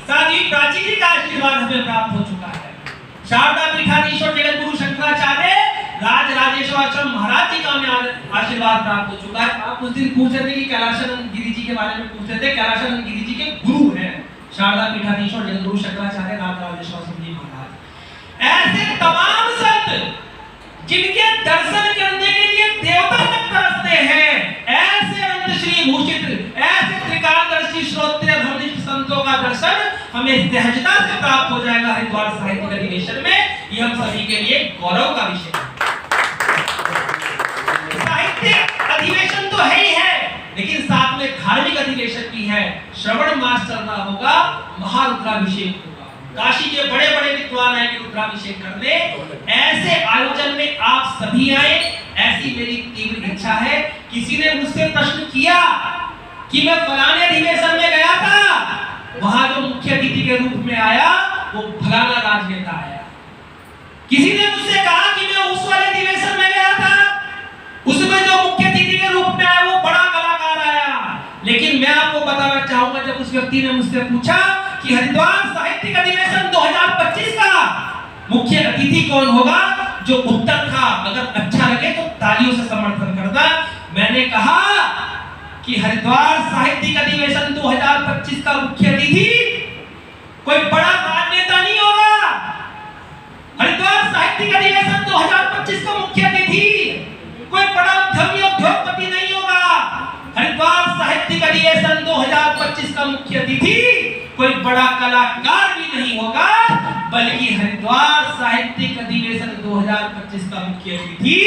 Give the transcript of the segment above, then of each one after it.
साथ ही प्राची जी का आशीर्वाद हमें प्राप्त हो चुका है। शारदा पीठाधीश्वर जगत गुरु शंकराचार्य राज राजेश्वर महाराज जी का हमें आशीर्वाद प्राप्त हो चुका है। आप उस दिन पूछ रहे थे कि कैलाशानंद गिरी जी के बारे में पूछ रहे थे। कैलाशानंद गिरी जी के गुरु हैं शारदा पीठाधीश्वर जगत गुरु शंकराचार्य राज राजेश्वर जी महाराज। ऐसे तमाम संत जिनके दर्शन करने के लिए देवता तक तरसते हैं, ऐसे अंत श्री भूषित, ऐसे त्रिकालदर्शी श्रोत्रिय धर्मनिष्ठ संतों का दर्शन हमें सहजता से प्राप्त हो जाएगा हरिद्वार साहित्यिक अधिवेशन में। ये हम सभी के लिए गौरव का विषय है। साहित्यिक अधिवेशन तो है ही है, लेकिन साथ में धार्मिक अधिवेशन भी है। श्रवण मास चल रहा होगा, महारुद्राभिषेक होगा, काशी के बड़े बड़े विद्वान आएंगे रुद्राभिषेक करने। ऐसे आयोजन में आप सभी आए, ऐसी मेरी तीव्र इच्छा है। किसी ने मुझसे प्रश्न किया कि मैं फलाने अधिवेशन में गया था, वहां जो मुख्य अतिथि के रूप में आया वो फलाना राजनेता आया। किसी ने मुझसे कहा कि मैं उस वाले अधिवेशन में गया था, उसमें जो मुख्य अतिथि के रूप में आया वो बड़ा कलाकार आया। लेकिन मैं आपको बताना चाहूंगा, जब उस व्यक्ति ने मुझसे पूछा कि हरिद्वार साहित्यिक अधिवेशन 2025 का मुख्य अतिथि कौन होगा, जो उत्तर था अगर अच्छा लगे तो तालियों से समर्थन करना। मैंने कहा कि हरिद्वार साहित्यिक अधिवेशन 2025 का मुख्य अतिथि कोई बड़ा राजनेता नहीं होगा। हरिद्वार साहित्यिक अधिवेशन 2025 का मुख्य अतिथि कोई बड़ा उद्यमी उद्योगपति नहीं होगा। हरिद्वार साहित्यिक अधिवेशन 2025 का मुख्य अतिथि कोई बड़ा कलाकार भी नहीं होगा, बल्कि हरिद्वार साहित्यिक अधिवेशन 2025 का मुख्य अतिथि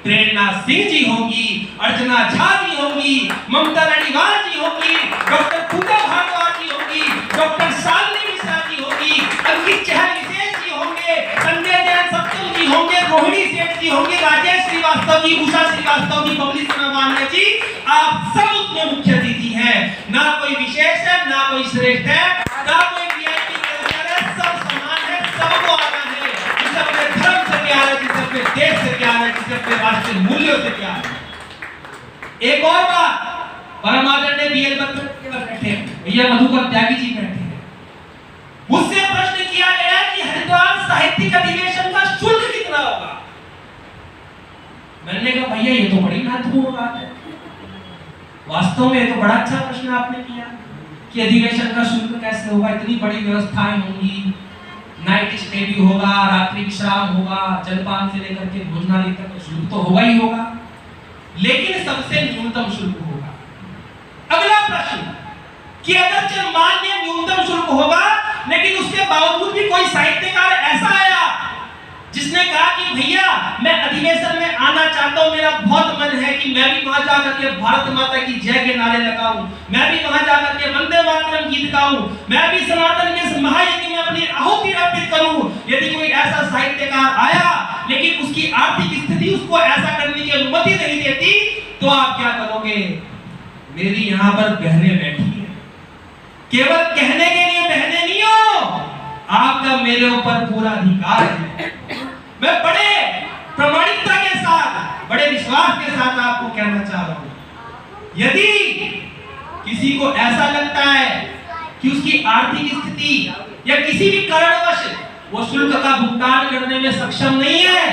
प्रेरणा सिंह जी होंगी, अर्चना झा जी होंगी, ममता रानीवाल जी होंगी, डॉक्टर पूजा भारद्वाज जी होंगी, डॉक्टर शालिनी मिश्रा जी होंगी, अंकित चहल विशेष जी होंगे, संजय जैन सप्तम जी होंगे, रोहिणी सेठ जी होंगे, राजेश श्रीवास्तव जी, उषा श्रीवास्तव जी, बबली सोनावानिया जी, आप सब उसमें मुख्य अतिथि हैं। ना कोई विशेष है, ना कोई श्रेष्ठ है, ना कोई वीआईपी कल्चर है, सब समान है, सबको आना है। जिसे अपने धर्म से प्यार है, जिसे अपने देश से प्यार है, जिसे अपने राष्ट्रीय मूल्यों से प्यार है। एक और बात, परम आदरणीय बीएल बख्तर बैठे हैं, भैया मधुकर त्यागी जी बैठे हैं। मुझसे प्रश्न किया गया कि हरिद्वार साहित्यिक अधिवेशन का शुल्क कितना होगा। मैंने कहा भैया ये तो बड़ी महत्वपूर्ण बात है। वास्तव में ये तो बड़ा अच्छा प्रश्न आपने किया कि अधिवेशन का शुल्क कैसे होगा। इतनी बड़ी व्यवस्थाएं होंगी, नाइट स्टे भी होगा, रात्रि विश्राम होगा, जलपान से लेकर के भोजनालय तक शुल्क तो होगा ही होगा, लेकिन सबसे न्यूनतम शुल्क होगा। अगला प्रश्न कि अगर चल मान लिया न्यूनतम शुल्क होगा, लेकिन उसके बावजूद भी कोई साहित्यकार ऐसा आया जिसने कहा कि भैया मैं अधिवेशन में आना चाहता हूं, मेरा बहुत मन है कि मैं भी वहां जाकर के भारत माता की जय के नारे लगाऊं, मैं भी वहां जाकर के वंदे मातरम गीत गाऊं, मैं भी सनातन के इस महायज्ञ में अपनी आहुति अर्पित करूं। यदि कोई ऐसा साहित्यकार आया लेकिन उसकी आर्थिक स्थिति उसको ऐसा करने की अनुमति नहीं देती, तो आप क्या करोगे? मेरी यहाँ पर बहनें बैठी हैं, केवल कहने के लिए बहनें नहीं हो, आपका मेरे ऊपर पूरा अधिकार है। मैं बड़े प्रामाणिकता के साथ, बड़े विश्वास के साथ आपको कहना चाह रहा हूं, यदि किसी को ऐसा लगता है कि उसकी आर्थिक स्थिति या किसी भी कारणवश वो शुल्क का भुगतान करने में सक्षम नहीं है,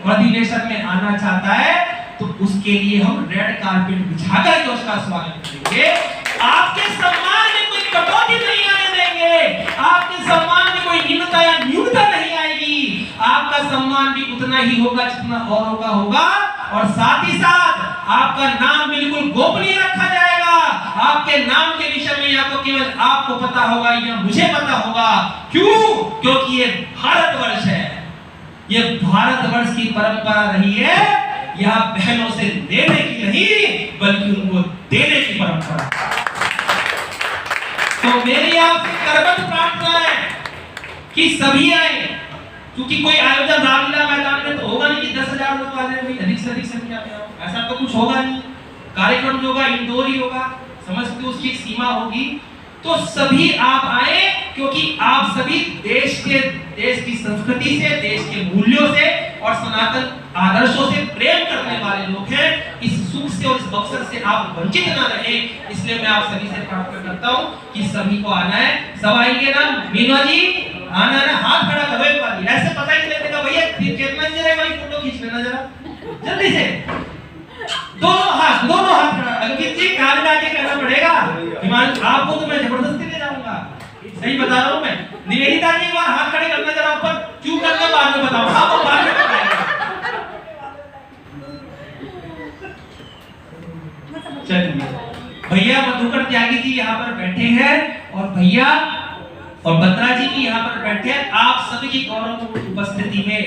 वो अधिवेशन में आना चाहता है, तो उसके लिए हम रेड कारपेट बिछाकर के उसका स्वागत करेंगे। आपके सम्मान में कोई कटौती नहीं आने देंगे, आपके सम्मान में कोई न्यूनता या न्यूनता नहीं आएगी। आपका सम्मान भी उतना ही होगा जितना औरों का होगा, और साथ ही साथ आपका नाम बिल्कुल गोपनीय रखा जाएगा। आपके नाम के विषय में या तो केवल आपको पता होगा या मुझे पता होगा। क्यों? क्योंकि ये भारतवर्ष है, ये भारतवर्ष की परंपरा रही है। यहाँ बहनों से लेने की नहीं, बल्कि उनको देने की परंपरा। तो मेरी आपसे करबद्ध प्रार्थना है कि सभी आए, क्योंकि कोई आयोजन रामलीला मैदान में तो होगा नहीं कि 10,000 लोग आ जाए, अधिक से अधिक संख्या में आओ, ऐसा तो कुछ होगा नहीं। कार्यक्रम जो होगा इंडोर ही होगा, समझते हो, उसकी सीमा होगी। तो सभी आप आए, क्योंकि आप सभी देश की संस्कृति से, देश के मूल्यों से और सनातन आदर्शों से प्रेम करने वाले लोग हैं। इस सुख से और इस अवसर से आप वंचित ना रहे, इसलिए मैं आप सभी से प्रार्थना करता हूं कि सभी को आना है। सब आएंगे ना? मीना जी आना ना, हाथ खड़ा करो एक बार, ऐसे पता ही नहीं लगेगा भैया चेयरमैन जी वाली फोटो खींच लेना जरा जल्दी से। दोनों हाथ खड़ा। अंकित जी कान में आके कहना पड़ेगा, हिमांशु आपको तो मैं जबरदस्ती ले जाऊंगा, सही बता रहा हूं मैं। निवेदिता जी एक बार हाथ खड़े करना जरा ऊपर, क्यों करना बाद में बताओ, हाँ वो बाद में बताएंगे। चलिए भैया मधुकर त्यागी जी यहाँ पर बैठे हैं और भैया और बत्रा जी भी यहाँ पर बैठे हैं। आप सभी की गौरवपूर्ण उपस्थिति में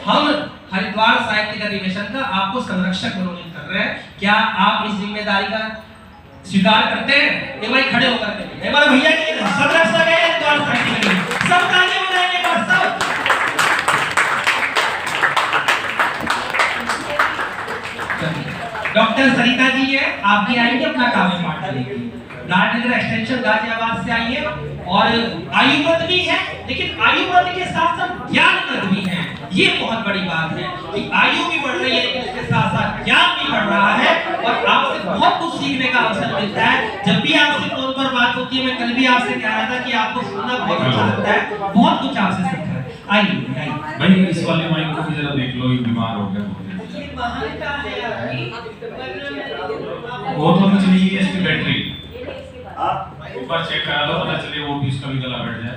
हम हरिद्वार साहित्यिक अधिवेशन का आपको संरक्षक मनोनीत कर रहे हैं। क्या आप इस जिम्मेदारी का स्वीकार करते हैं? एक बार खड़े होकर के एक बार भैया की संरक्षक है हरिद्वार साहित्यिक अधिवेशन, सब ताली बजाएंगे बस सब। डॉक्टर सरिता जी है, आप भी आएंगे अपना काव्य पाठ करेंगे। राजनगर एक्सटेंशन गाजियाबाद से आई है और आयुर्वेद भी है, लेकिन आयुर्वेद के साथ साथ ज्ञान भी है। ये बहुत बड़ी बात है कि आयु भी बढ़ रही है लेकिन उसके साथ साथ ज्ञान भी बढ़ रहा है और आपसे बहुत कुछ सीखने का अवसर मिलता है। जब भी आपसे फोन पर बात होती है, मैं कल भी आपसे कह रहा था कि आपको सुनना बहुत अच्छा लगता है, बहुत कुछ आपसे सीखा है। आइए भाई इस वाले माइक को भी जरा देख लो, ये बीमार हो गया वो तो हमें चली गई इसकी बैटरी, एक बार चेक करा लो, पता चले वो भी इसका भी गला बैठ जाए।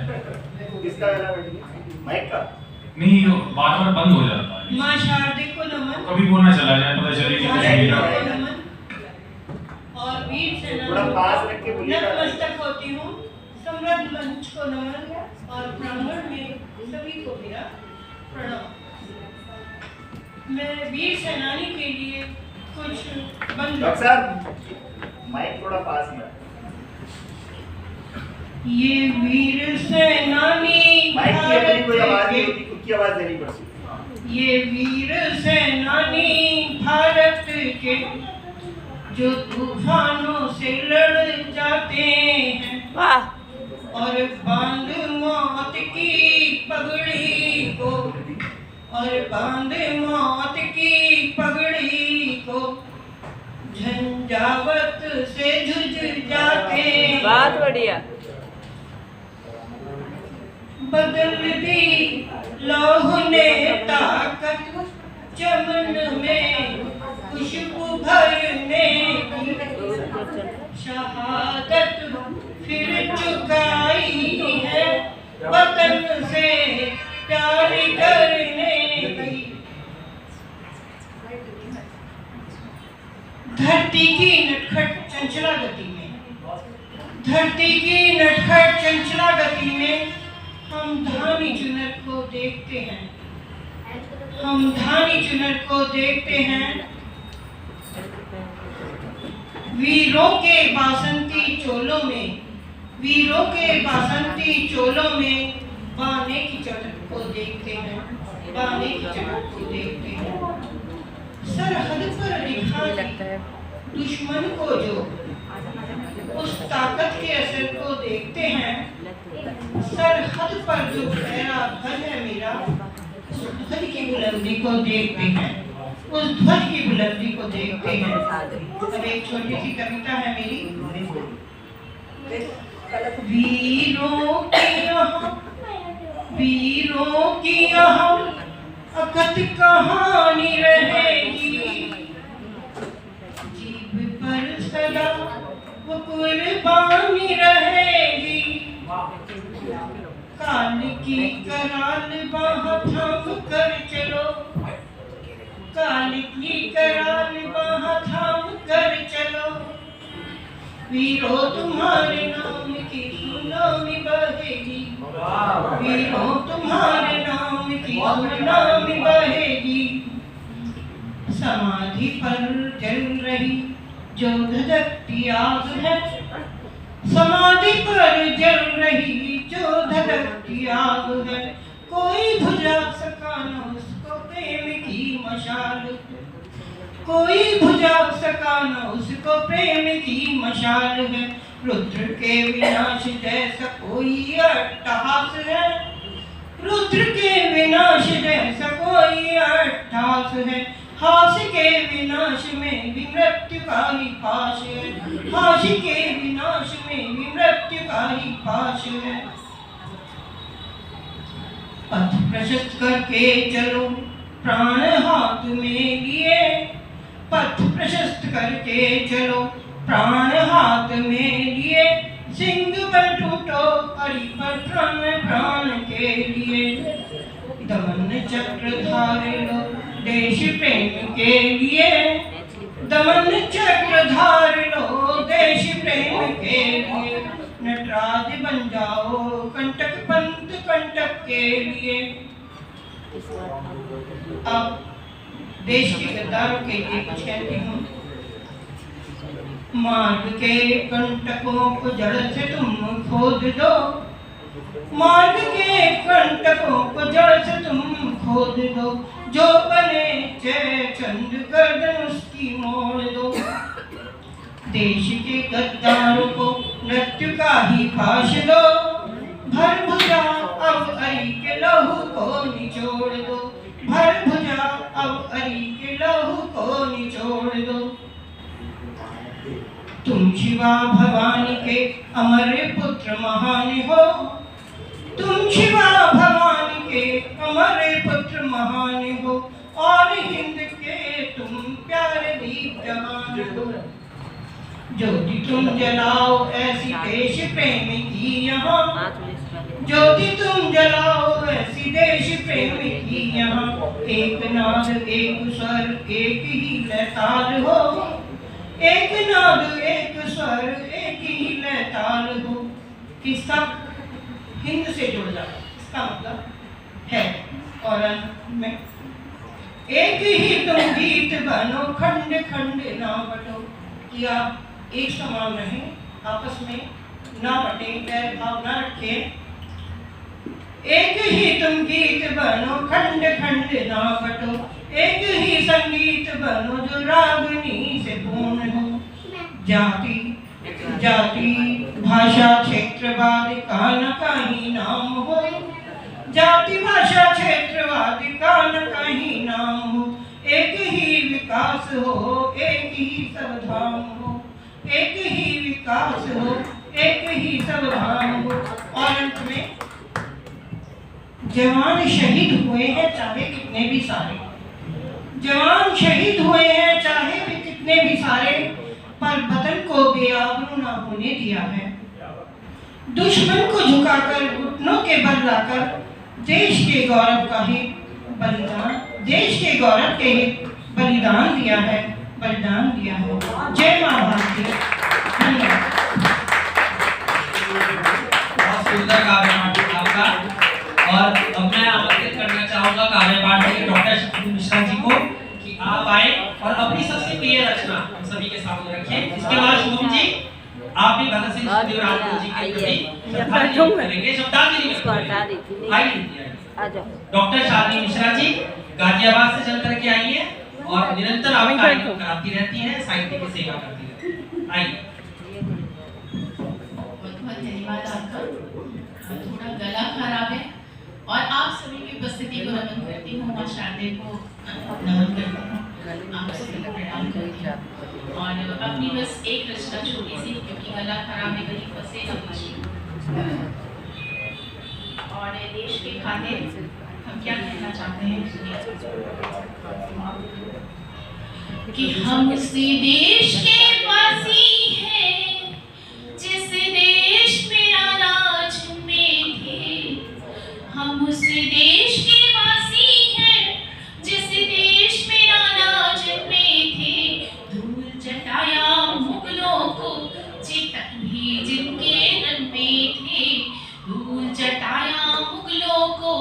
किसका गला बैठ गया? माइक का? नहीं बार बार बंद हो जाता है। मां शारदे को नमन। कभी वो ना चला जाए, पता चले कि कुछ नहीं रहा। और वीर सेना थोड़ा पास रख के बोलिए। नतमस्तक होती हूँ, सम्राट मंच को नमन और प्रांगण में सभी को मेरा प्रणाम। मैं वीर सेनानी के लिए कुछ डॉक्टर साहब माइक थोड़ा पास में। ये वीर सेनानी माइक की अपनी कोई आवाज नहीं होती, खुद की आवाज देनी पड़ती। ये वीर सेनानी भारत के जो तूफानों से लड़ जाते हैं और बांध मौत की पगड़ी को बांध मौत की पगड़ी को झंझावत से झुझ जाते हैं। बहुत बढ़िया। बदल दी लौह ने ताकत चमन में खुशबू भरने की, शहादत फिर चुकाई है वतन से प्यार करने की। धरती की नटखट चंचला गति में, धरती की नटखट चंचला गति में हम धानी चुनर को देखते हैं, हम धानी चुनर को देखते हैं। वीरों के बासंती चोलों में, वीरों के बासंती चोलों में बाने की चटक को देखते हैं, बाने की चटक को देखते हैं। सरहद पर लिखा दुश्मन को जो उस ताकत के असर को देखते हैं, सरहद पर जो फहरा ध्वज है मेरा, उस ध्वज की बुलंदी को देखते हैं, उस ध्वज की बुलंदी को देखते हैं। अब एक छोटी सी कविता है मेरी। वीरों की यहाँ, वीरों की यहाँ अकथ कहानी रहेगी, जीभ पर सदा वो कुर्बानी रहेगी। काल की कराल बाह थाम कर चलो, काल की कराल बाह थाम कर चलो। वीरों तुम्हारे नाम की सुनामी बहेगी, वीरों तुम्हारे नाम की सुनामी बहेगी। समाधि पर जल रही जो धधकती आग है, समाधि पर जल रही जो धधकती आग है। कोई बुझा सका न उसको प्रेम की मशाल, कोई बुझा सका न उसको प्रेम की मशाल है। रुद्र के विनाश जैसा कोई अट्टहास है, रुद्र के विनाश जैसा कोई अट्टहास है। हास्य के विनाश में भी मृत्यु का ही पाश है, हास्य के विनाश में भी मृत्यु का ही पाश है। पथ प्रशस्त करके चलो प्राण हाथ में लिए, पथ प्रशस्त करके चलो प्राण हाथ में लिए, सिंह बन टूटो हरि पर प्राण प्राण के लिए। दमन चक्र धारे लो देश प्रेम के लिए, दमन चक्र धार लो देश प्रेम के लिए। नटराज बन जाओ कंटक पंथ कंटक के लिए। अब देश के गद्दारों के लिए कुछ कहती हूँ। मार्ग के कंटकों को जड़ से तुम खोद दो, मार्ग के कंटकों को जड़ से तुम खोद दो। जो बने जय चंद गर्दन उसकी मोड़ दो। देश के गद्दारों को मृत्यु का ही फाश दो, भर भुजा अब अरी के लहू को निचोड़ दो, भर भुजा अब अरी के लहू को निचोड़ दो। तुम शिवा भवानी के अमर पुत्र महान हो, तुम शिवा भवानी के अमर पुत्र महान हो, और हिंद के तुम प्यारे दीप जवान हो। ज्योति तुम जलाओ ऐसी देश प्रेम की यहाँ, ज्योति तुम जलाओ ऐसी देश प्रेम की यहाँ। एक नाद एक स्वर एक ही लयताल हो, एक नाद एक स्वर एक ही लयताल हो। कि सब हिंद से जुड़ जाए, इसका मतलब है। और अंत में एक ही तुम गीत बनो खंड खंड ना बटो, कि आप एक समान रहें, आपस में ना बटे, बैर भाव ना रखें। एक ही तुम गीत बनो खंड खंड ना बटो, एक ही संगीत बनो जो रागनी से पूर्ण हो। जाति जाति भाषा क्षेत्रवाद का न कहीं नाम हो, जाति भाषा क्षेत्रवाद का न कहीं नाम हो। एक ही विकास हो एक ही सब धाम हो, एक ही विकास हो एक ही सब धाम हो। और अंत में जवान शहीद हुए हैं चाहे कितने भी सारे, जवान शहीद हुए हैं चाहे भी कितने भी सारे, पर वतन को बेआबरू ना होने दिया है। दुश्मन को झुकाकर घुटनों के बल लाकर देश के गौरव का ही बलिदान, देश के गौरव के ही बलिदान दिया है, बलिदान दिया है। जय मां भारती। धन्यवाद। बहुत सुंदर काव्य पाठ आपका। और अब मैं आमंत्रित करना चाहूंगा काव्य पाठ के डॉक्टर शक्ति मिश्रा जी को कि आप आए और अपनी सबसे प्रिय रचना हम सभी के सामने रखें। इसके बाद शुभम जी आप भी भगत सिंह सुखदेव राजगुरु जी के प्रति श्रद्धांजलि करेंगे, श्रद्धांजलि करेंगे। आइए डॉक्टर शालिनी मिश्रा जी गाजियाबाद से चल करके आई है और निरंतर आप कार्यक्रम कराती रहती हैं, साहित्य की सेवा करती रहती हैं। आइए। बहुत धन्यवाद आपका। थोड़ा गला खराब है और आप सभी की उपस्थिति को नमन करती हूँ, माँ शारदे को नमन करती हूँ, आप सभी को प्रणाम करती हूँ। और अपनी बस एक रचना छोटी सी, क्योंकि गला खराब है कहीं फंसे ना कुछ। और देश के खातिर हम क्या कहना चाहते हैं कि हम उसी देश के वासी हैं जिस देश में अनाज में थे, हम उस देश के वासी हैं जिस देश में अनाज में थे। धूल जटाया मुगलों को चेतक भी जिनके रन में थे, धूल जटाया मुगलों को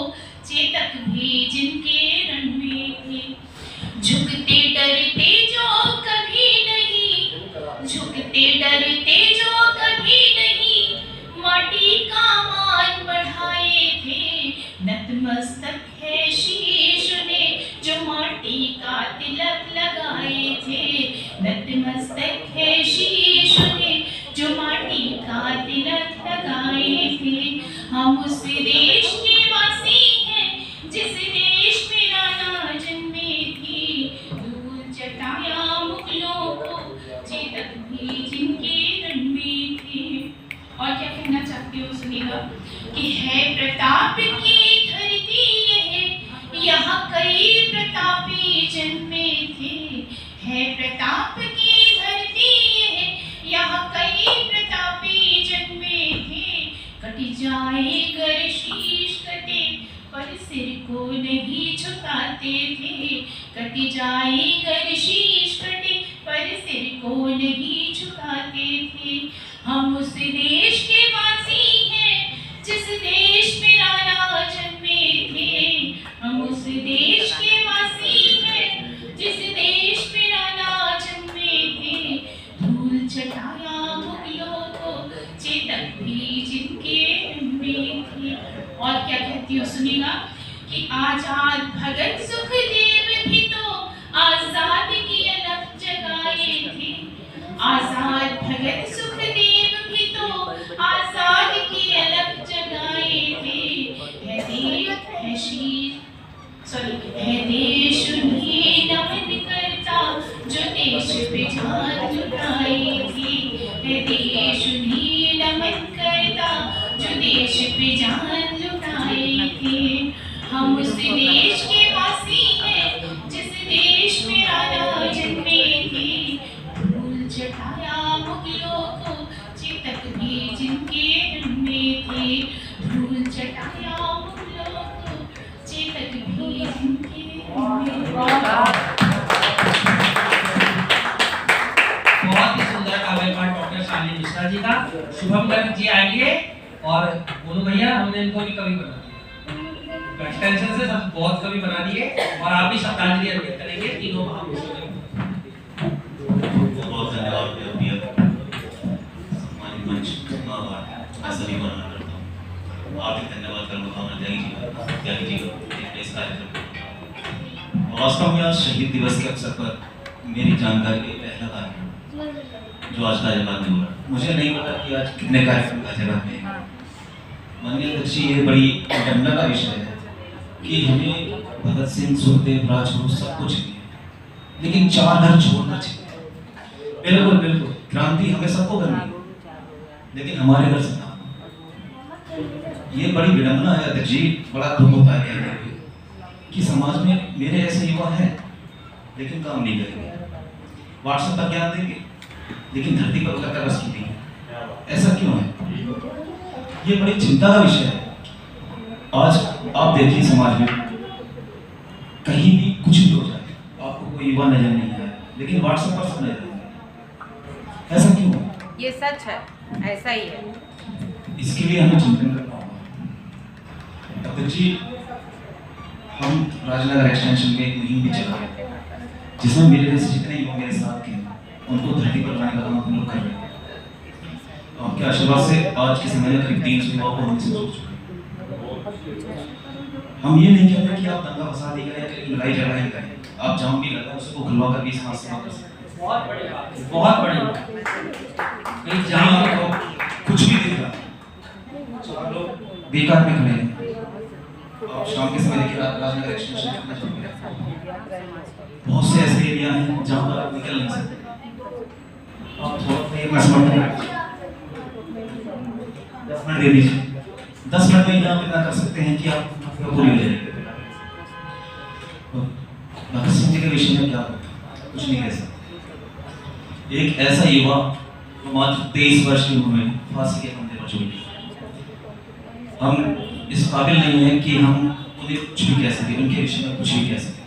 चेतक भी जिनके रन में थे। झुकते डरते जो कभी नहीं, झुकते डरते जो कभी नहीं, माटी का मान बढ़ाए थे। नतमस्तक है शीश ने जो माटी का तिलक लगाए थे, नतमस्तक है शीश ने जो माटी का तिलक लगाए थे। हम उस देश के वासी हैं जिस देश में नाना जन्मे थे। कि है प्रताप की धरती यह, यहाँ कई प्रतापी जन्मे थे। है प्रताप की धरती यह, यहाँ कई प्रतापी जन्मे थे। कट जाए गर शीश कटे पर सिर को नहीं झुकाते थे। कट जाए गर शीश कटे पर सिर को नहीं झुकाते थे। हम उस देश के वासी हैं जिस देश में राणा जन्मे थे। हम उस देश के वासी हैं जिस देश में राणा जन्मे थे। धूल चटाया मुगलों को चेतक भी जिनके में थे। और क्या कहती हो सुनिएगा कि आजाद भगत सुखदेव भी तो आजाद की अलग जगाए थे। आजाद भगत सुखदेव भी तो आजाद की अलग जगाए थे। है देश उन्हें नमन करता जो देश पे जान लुटाई थी। है देश उन्हें नमन करता जो देश पे जान लुटाई थी। हम उस देश के वासी हैं जिस देश में राणा जन्मे थे। धूल चटाया मुगलों को चेतक भी जिनके में थे। धूल चटाया मुगलों को चेतक भी जिनके में थे। बहुत ही सुंदर काव्य पाठ डॉक्टर शालिनी मिश्रा जी का। शुभम गर्ग जी आएंगे और बोलो भैया हमने इनको भी कवि बना दिया, एक्सटेंशन से सब बहुत कवि बना दिए और आप भी शब्दांजलि अर्पित करेंगे तीनों महापुरुषों के। बहुत धन्यवाद सम्मानित मंच मैं सभी को नमन करता हूँ। हार्दिक धन्यवाद करूँगा त्यागी जी को इस कार्यक्रम। वास्तव में आज शहीद दिवस के अवसर पर मेरी जानकारी का पहला कार्यक्रम जो आज गाजियाबाद में हुआ। मुझे नहीं पता कि आज कितने कार्यक्रम गाजियाबाद में हैं। माननीय अध्यक्ष जी, ये बड़ी विडंबना का विषय है कि हमें भगत सिंह, सुखदेव, राजगुरु सब कुछ चाहिए, लेकिन चार घर छोड़ना चाहिए। बिल्कुल बिल्कुल, क्रांति हमें सबको करनी है, लेकिन हमारे घर से ना। ये बड़ी विडंबना है अध्यक्ष जी, बड़ा दुख होता है कहते हुए कि समाज में मेरे ऐसे युवा हैं लेकिन काम नहीं करेंगे, व्हाट्सएप पर ज्ञान देंगे लेकिन धरती पर उतर कर बस की नहीं। ऐसा क्यों है? ये बड़ी चिंता का विषय है। आज आप देखिए समाज में कहीं भी कुछ भी हो जाए, आपको कोई युवा नजर नहीं आए, लेकिन व्हाट्सएप पर सब नजर आए। ऐसा क्यों है? ये सच है, ऐसा ही है। इसके लिए हमें चिंतन करना होगा। अध्यक्ष जी, हम राजनगर एक्सटेंशन में एक मुहिम भी चला जिसमें मेरे जैसे जितने युवा मेरे साथ थे उनको धरती पर लाने का काम हम लोग कर रहे हैं। आपके आशीर्वाद से आज के समय में करीब 300 युवाओं को हमने सोच चुके हैं। हम ये नहीं कहते कि आप दंगा फसाद करें या लड़ाई झगड़ा करें, आप जाम भी लगाए उसको खुलवा कर भी समाज सेवा कर सकते हैं। बहुत बड़ी बात है, बहुत बड़ी बात। एक जहाँ जाम तो कुछ भी दिख रहा है, चार लोग बेकार में खड़े हैं। आप शाम के समय देखिए राजनगर एक्सटेंशन कितना चल रहा है। बहुत से ऐसे एरिया हैं जहाँ पर आप निकल नहीं सकते। आप थोड़ा देर में समझ 10 मिनट दे दीजिए, 10 मिनट में आप इतना कर सकते हैं कि आप पूरी हो जाएगी। भगत सिंह जी के विषय में क्या कुछ नहीं कह सकते। एक ऐसा युवा जो मात्र 23 वर्ष की उम्र में फांसी के फंदे पर झूल गया। हम इस काबिल नहीं है कि हम उन्हें कुछ भी कह सके, उनके विषय में कुछ भी कह सके।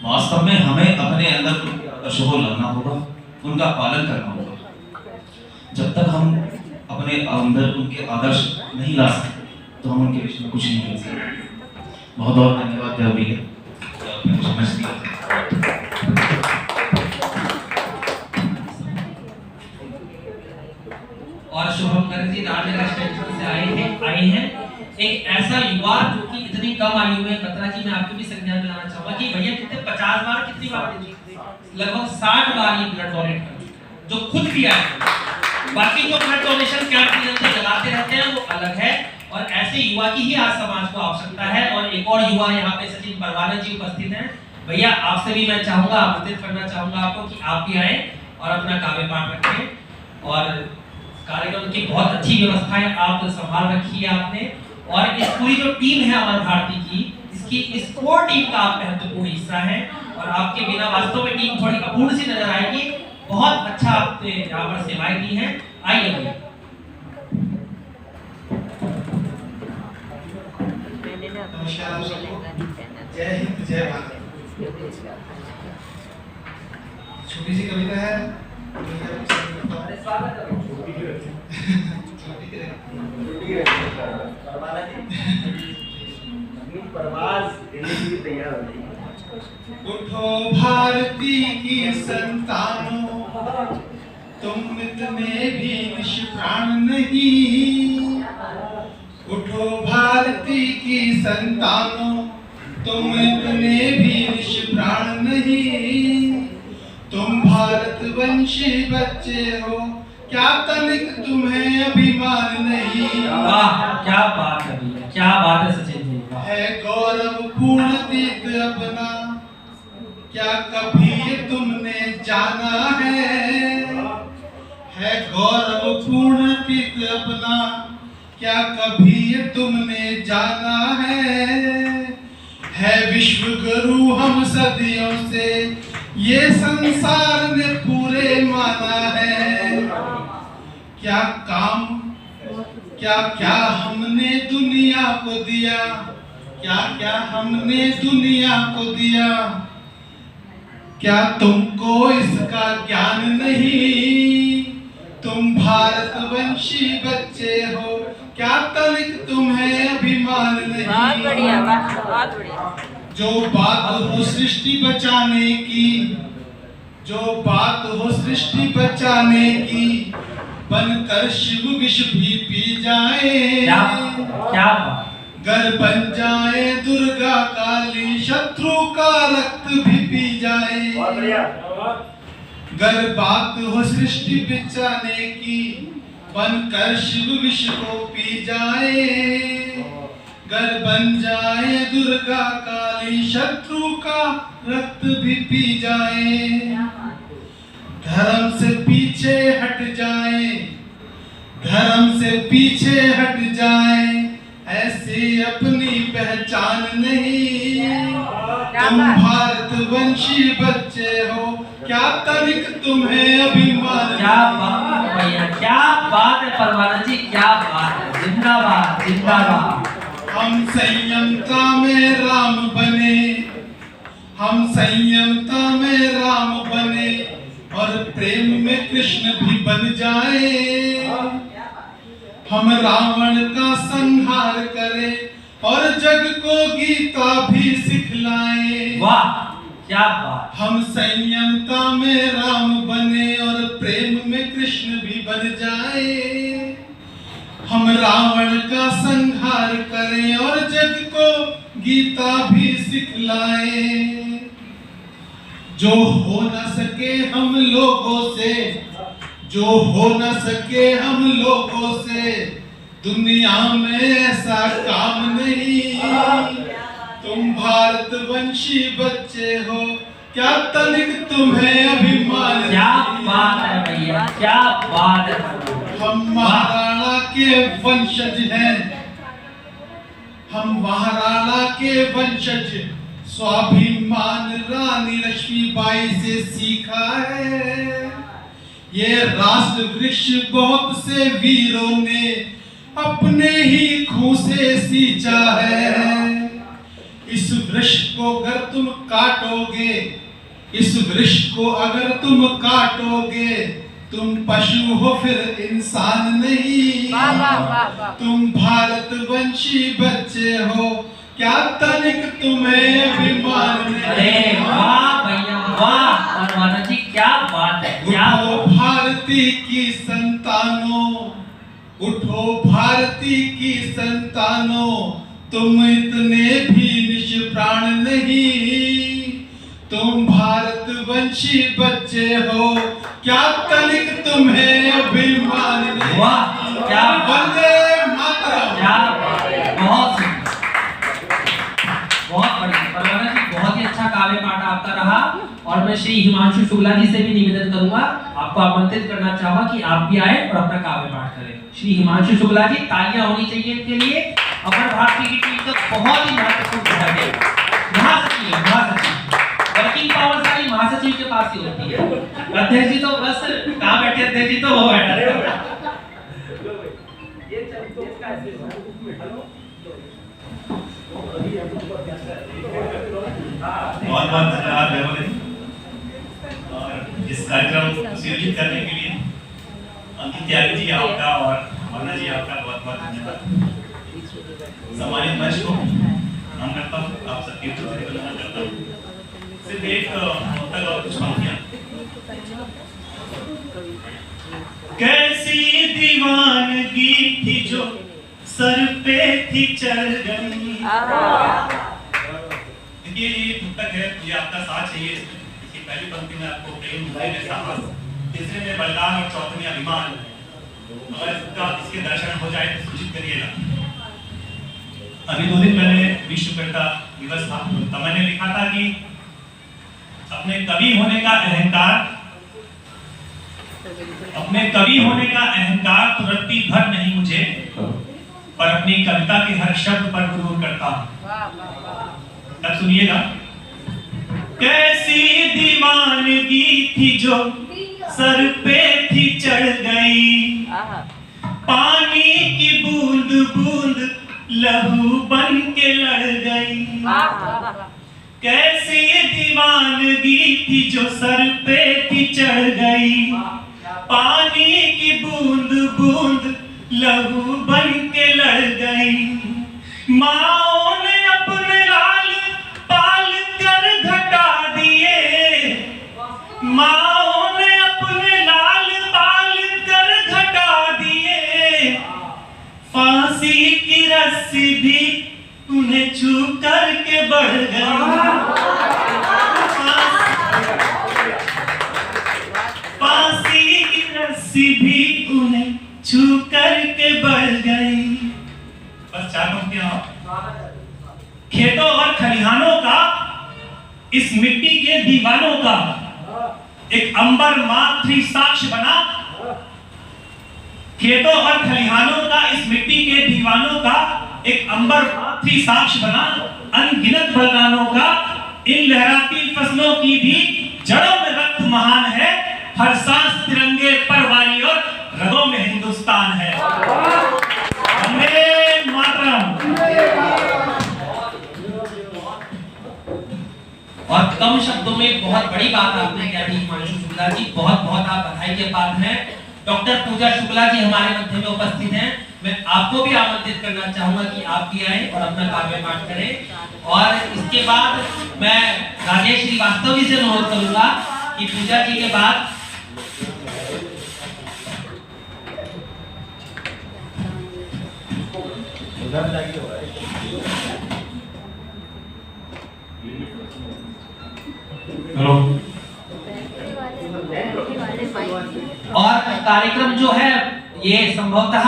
वास्तव में हमें अपने अंदर उनके आदर्शों को लाना होगा, उनका पालन करना होगा। जब तक हम अपने अंदर उनके आदर्श नहीं ला सकते तो हम उनके विषय में कुछ नहीं कह सकते। बहुत बहुत धन्यवाद जरूरी है आपने मुझे समझ दिया। और शुभम गर्ग जी राजनगर एक्सटेंशन से आए हैं एक ऐसा युवा जो कि इतनी कम आयु में, बत्रा जी मैं आपको भी संज्ञान में लाना चाहूंगा कि भैया कितने 50 बार कितनी बार दे चुके, लगभग 60 बार ये ब्लड डोनेट कर चुके हैं, जो खुद भी आए। बाकी जो ब्लड डोनेशन कैंप लगाते रहते हैं वो अलग है, और ऐसे युवा की ही आज समाज को आवश्यकता है। और एक और युवा यहाँ पे सचिन परवाना जी उपस्थित हैं। भैया आपसे भी मैं चाहूंगा, आमंत्रित करना चाहूंगा आपको कि आप भी आए और अपना काव्य पाठ रखें और कार्यक्रम की बहुत अच्छी व्यवस्थाएं आप संभाल रखी है आपने, और इस पूरी जो टीम है अमर भारती की, इसकी इस कोर टीम का आप महत्वपूर्ण हिस्सा है, और आपके बिना वास्तव में टीम थोड़ी अपूर्ण सी नजर आएगी। बहुत अच्छा आपने यहाँ पर सेवाएं दी हैं। आइए भैया। नमस्कार सबको, जय हिंद जय भारत। छोटी सी कविता है, परवाज़ देने के लिए तैयार हो जाइए। उठो भारती की संतानों, तुम इतने भी निष्प्राण नहीं। उठो भारती की संतानों, तुम इतने भी निष्प्राण नहीं। तुम भारतवंशी बच्चे हो, क्या तनिक तुम्हें अभिमान नहीं। वाह, क्या बात है भैया, क्या बात है सचिन जी। है गौरवपूर्ण तीर्थ अपना, क्या कभी ये तुमने जाना है गौरवपूर्ण तीर्थ अपना, क्या कभी ये तुमने जाना है विश्व गुरु हम सदियों से, ये संसार ने पूरे माना है। क्या काम क्या क्या हमने दुनिया को दिया, क्या क्या हमने दुनिया को दिया, क्या तुमको इसका ज्ञान नहीं। तुम भारतवंशी बच्चे हो, क्या तनिक तुम्हें अभिमान नहीं। बहुत बढ़िया, बहुत बढ़िया। जो बात हो सृष्टि बचाने की, जो बात हो सृष्टि बचाने की, बनकर शिव विष भी पी जाए। क्या गर बन जाए दुर्गा काली, शत्रु का रक्त भी पी जाए। बहुत बढ़िया। गर बात हो सृष्टि बचाने की, बनकर शिव विष को पी जाए। गर बन जाए दुर्गा काली, शत्रु का रक्त भी पी जाए। धर्म से पीछे हट जाए, धर्म से पीछे हट जाए, ऐसी अपनी पहचान नहीं। तुम भारतवंशी बच्चे हो, क्या तनिक तुम्हें अभिमान। क्या बात है भैया, क्या बात है परमानंद जी, क्या बात है। जिंदाबाद जिंदाबाद। हम संयमता में राम बने, हम संयमता में राम बने, और प्रेम में कृष्ण भी बन जाए। हम रावण का संहार करें, और जग को गीता भी सिखलाएं। वाह, क्या बात। हम संयमता में राम बने, और प्रेम में कृष्ण भी बन जाए। हम रावण का संहार करें, और जग को गीता भी सिखलाएं। जो हो न सके हम लोगों से, जो हो न सके हम लोगों से, दुनिया में ऐसा काम नहीं। तुम भारतवंशी बच्चे हो, क्या तनिक तुम्हें अभिमान। क्या बात है भैया, क्या बात है। हम महाराणा के वंशज हैं, हम महाराणा के वंशज, स्वाभिमान रानी लक्ष्मीबाई से सीखा है। ये राष्ट्र वृक्ष बहुत से वीरों ने अपने ही खून से सींचा है। इस वृक्ष को अगर तुम काटोगे, इस वृक्ष को अगर तुम काटोगे, तुम पशु हो फिर इंसान नहीं। वाह वाह वाह वाह। तुम भारतवंशी बच्चे हो, क्या तनिक तुम्हें अभिमान नहीं। अरे वाह भैया वाह, परमानंद जी क्या बात है, क्या उठो भारती की संतानों, उठो भारती की संतानों, तुम इतने भी निष्प्राण नहीं। तुम भारतवंशी बच्चे हो, क्या तनिक तुम्हें अभिमान नहीं। वाह, क्या वंदे मातरम। क्या बात है, बहुत बढ़िया परमानंद जी, बहुत ही अच्छा काव्य पाठ आपका रहा। और मैं श्री हिमांशु शुक्ला जी से भी निवेदन करूंगा, आपको आपको आमंत्रित करना चाहूंगा कि आप भी आए और अपना काव्य पाठ करें। श्री हिमांशु शुक्ला जी, तालियां होनी चाहिए इनके लिए। अमर भारती की टीम का बहुत ही महत्वपूर्ण घटक है, महासचिव वर्किंग पावर सारी महासचिव के पास ही होती है। अध्यक्ष जी तो बस कहाँ बैठे, अध्यक्ष जी तो वो बैठे। बहुत बहुत धन्यवाद मेहरबानी और इस कार्यक्रम को सुयोजित करने के लिए अंकित त्यागी जी आपका और वरना जी आपका बहुत बहुत धन्यवाद। सम्मानित मंच को हम करता हूँ, आप सबके प्रणाम करता हूँ। सिर्फ एक तक और कुछ पंक्तियां। कैसी दीवानगी थी जो सर पे थी चढ़ गई। देखिए ये तक है, ये आपका साथ चाहिए इसमें। इसकी पहली पंक्ति में आपको प्रेम, दूसरे में साहस, तीसरे में बलिदान और चौथे में अभिमान। अगर इसके दर्शन हो जाए तो सूचित करिएगा। अभी 2 दिन पहले विश्वकर्ता दिवस था, तो मैंने लिखा था कि अपने कवि होने का अहंकार तो रत्ती भर नहीं मुझे, पर अपनी कविता के हर शब्द पर गुरूर करता हूं। तब सुनिएगा। कैसी दीवानगी थी जो सर पे थी चढ़ गई, पानी की बूंद बूंद लहू बन के लड़ गई। कैसी दीवानगी थी जो सर पे थी चढ़ गई, पानी की बूंद बूंद लहू बन के लड़ गई। माओ ने अपने लाल पाल कर घटा दिए, माओ ने अपने लाल पाल कर घटा दिए। फांसी की रस्सी भी उन्हें छू करके बढ़ गई। फांसी की रस्सी भी उन्हें छू करके बढ़ गई। बस 4 पंक्तियां। खेतों और खलिहानों का, इस मिट्टी के दीवानों का एक अंबर मातृ साक्ष्य बना। खेतों और खलिहानों का, इस मिट्टी के दीवानों का एक अंबर मातृ साक्ष्य बना। अनगिनत बलिदानों का, इन लहराती फसलों की भी जड़ों में रक्त महान है। हर सांस तिरंगे पर वारी और रगों में हिंदुस्तान है। वंदे मातरम। और कम शब्दों में बहुत बड़ी बात आपने कह दी हिमांशु शुक्ला जी, बहुत बहुत आप बधाई के पात्र हैं। डॉक्टर पूजा शुक्ला जी हमारे मध्य में उपस्थित हैं। मैं आपको भी आमंत्रित करना चाहूंगा कि आप भी आए और अपना काव्य पाठ करें। और इसके बाद मैं राजेश श्रीवास्तव जी से अनुरोध करूंगा कि पूजा जी के बाद हेलो। और कार्यक्रम जो है ये संभवतः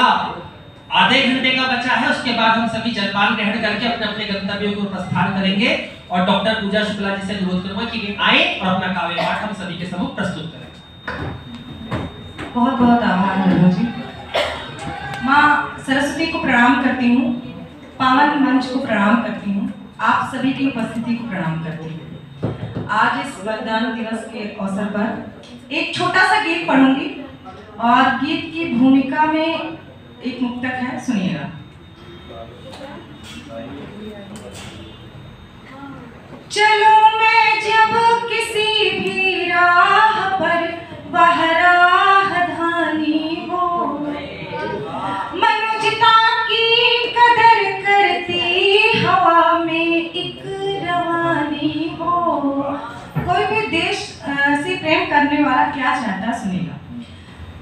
आधे घंटे का बचा है। उसके बाद हम सभी जलपान ग्रहण करके अपने अपने गंतव्यों को प्रस्थान करेंगे और डॉक्टर पूजा शुक्ला जी से अनुरोध करूंगा कि वे आए और अपना काव्य पाठ हम सभी के सम्मुख प्रस्तुत करें। बहुत बहुत आभार नन्हू जी। माँ सरस्वती को प्रणाम करती हूँ, पावन मंच को प्रणाम करती हूँ, आप सभी की उपस्थिति को प्रणाम करती हूँ। आज इस बलिदान दिवस के अवसर पर एक छोटा सा गीत पढ़ूंगी और गीत की भूमिका में एक मुक्तक है, सुनिएगा। चलो मैं जब किसी भी राह पर वह राहदानी हो, मनुष्यता की कदर करती हवा में एक रवानी हो। कोई भी देश से प्रेम करने वाला क्या चाहता है, सुनेगा।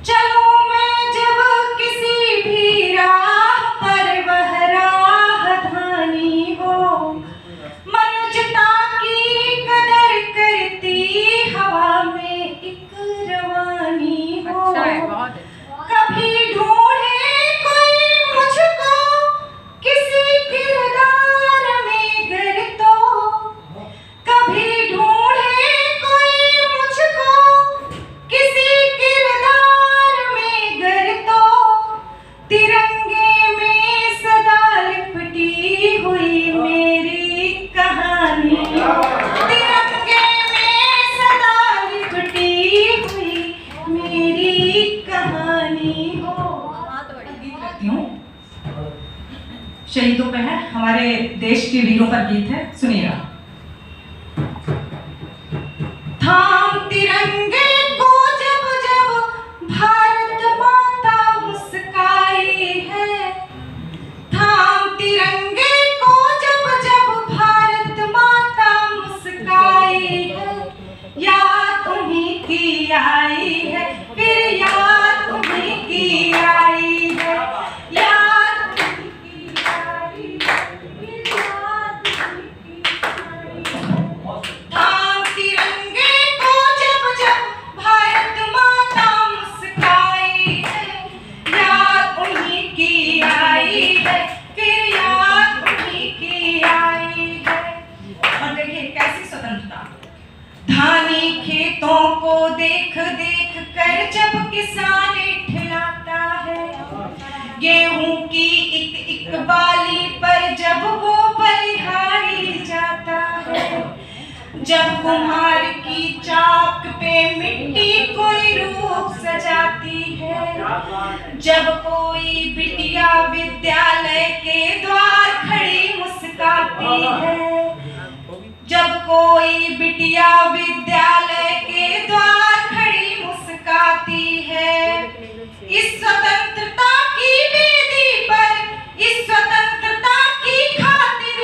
चलो मैं जब किसी भी राह पर वह राहदानी हो, मनुष्यता की कदर करती हवा में एक रवानी हो। कभी ढूंढे कोई मुझको किसी किरदार में गर तो, कभी ढूंढे कोई मुझको किसी शहीदों पे है, हमारे देश के वीरों पर गीत है, सुनिएगा। थाम तिरंगे को जब जब भारत माता मुस्काई है, थाम तिरंगे को जब जब भारत माता मुस्काई है, याद तुम्हीं की आई है, फिर याद तुम्हीं की आई है, याद तुम्हीं की आई है, फिर याद तुम्हीं की आई है। थाम तिरंगे को जब जब भारत माता मुस्काई है, याद उन्हीं की आई है, फिर याद उन्हीं की आई है। और देखिए कैसी स्वतंत्रता, धानी खेतों को देख देख कर जब किसान ठिलाता है, गेहूं की एक एक बाली पर जब वो बलिहारी जाता है, जब कुम्हार की चाक पे मिट्टी कोई रूप सजाती है, जब कोई बिटिया विद्यालय के द्वार खड़ी मुस्काती है, जब कोई बिटिया विद्यालय के द्वार खड़ी मुस्काती है, इस स्वतंत्रता की वेदी पर, इस स्वतंत्रता की खातिर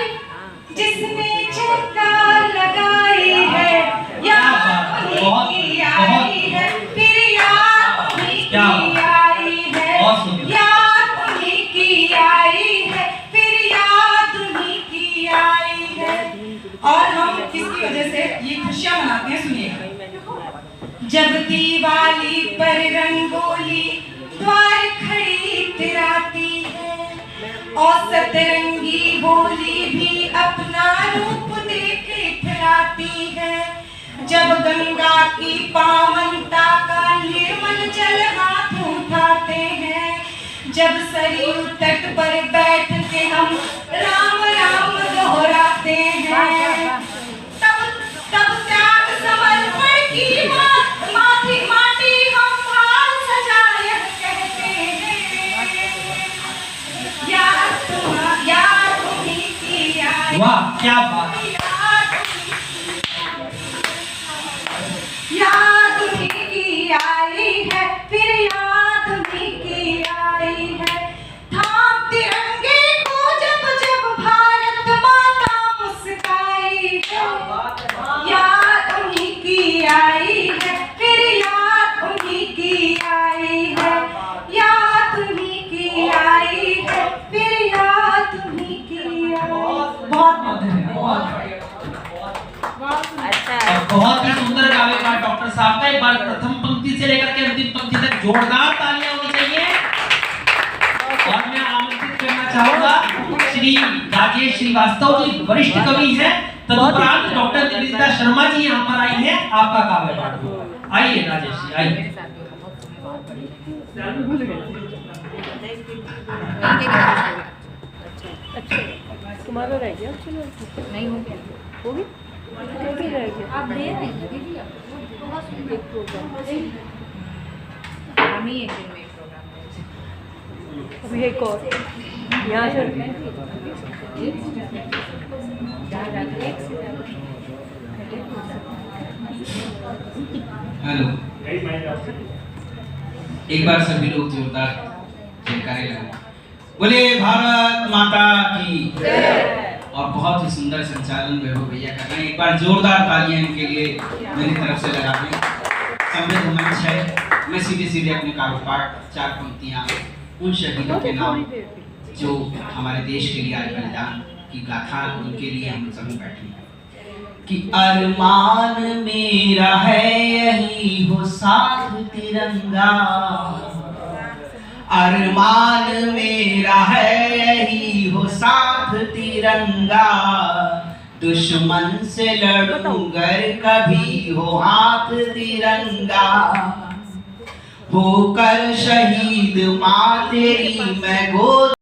जिसने जयकार लगाई है, याद उन्हीं की आई है, फिर याद उन्हीं की आई है, याद उन्हीं की आई है, फिर याद उन्हीं की आई है। और हम किसकी वजह से ये खुशियां मनाते हैं, सुनिएगा। जब दिवाली पर रंगोली द्वार खड़ी तिराती है, और सतरंगी होली भी अपना रूप देख इतराती है, जब गंगा की पावनता का निर्मल जल हाथ उठाते हैं, जब सरयू तट पर बैठ के हम राम राम दोहराते हैं, तब त्याग समर्पण की माटी हम भाल सजाए कहते हैं, याद तुम्हीं की आई। वाह क्या बात, याद तुम्हीं की आई है, फिर याद तुम्हीं की आई है। थाम तिरंगे को जब जब भारत माता मुस्काई है, याद तुम्हीं की आई है, फिर याद तुम्हीं की आई है, याद तुम्हीं की आई है, फिर याद तुम्हीं की आई। बहुत बहुत धन्यवाद। बहुत ही सुंदर गावेगा डॉक्टर साहब का। एक बार प्रथम पंक्ति से लेकर के अंतिम पंक्ति तक जोरदार तालियां होनी चाहिए। और मैं आमंत्रित करना चाहूंगा श्री राजेश श्रीवास्तव जी, वरिष्ठ कवि हैं। तदुपरांत डॉक्टर निवेदिता शर्मा जी यहाँ पर आई हैं, आपका काव्य पाठ। आइए राजेश जी, आइए। तुम्हारा रह गया, नहीं हो गया, वो भी रह गया। आप दे रहे हैं हम ही एक दिन में प्रोग्राम, अभी एक और यहाँ से हेलो, एक बार सभी लोग जोरदार जयकारे लगाएं। बोले भारत माता की जय। और बहुत ही सुंदर संचालन वैभव भैया कर रहे हैं, एक बार जोरदार तालियां इनके लिए मेरी तरफ से लगा दें। समृद्ध मंच है। मैं सीधे सीधे अपने काव्य पाठ, 4 पंक्तियां उन शहीदों के नाम जो हमारे देश के लिए आज बलिदान की गाथा, उनके लिए हम सभी बैठे हैं। कि अरमान मेरा है यही हो साथ तिरंगा, अरमान मेरा है यही हो साथ तिरंगा, दुश्मन से लड़ूंगर कभी हो हाथ तिरंगा, होकर शहीद माँ तेरी मैं गोद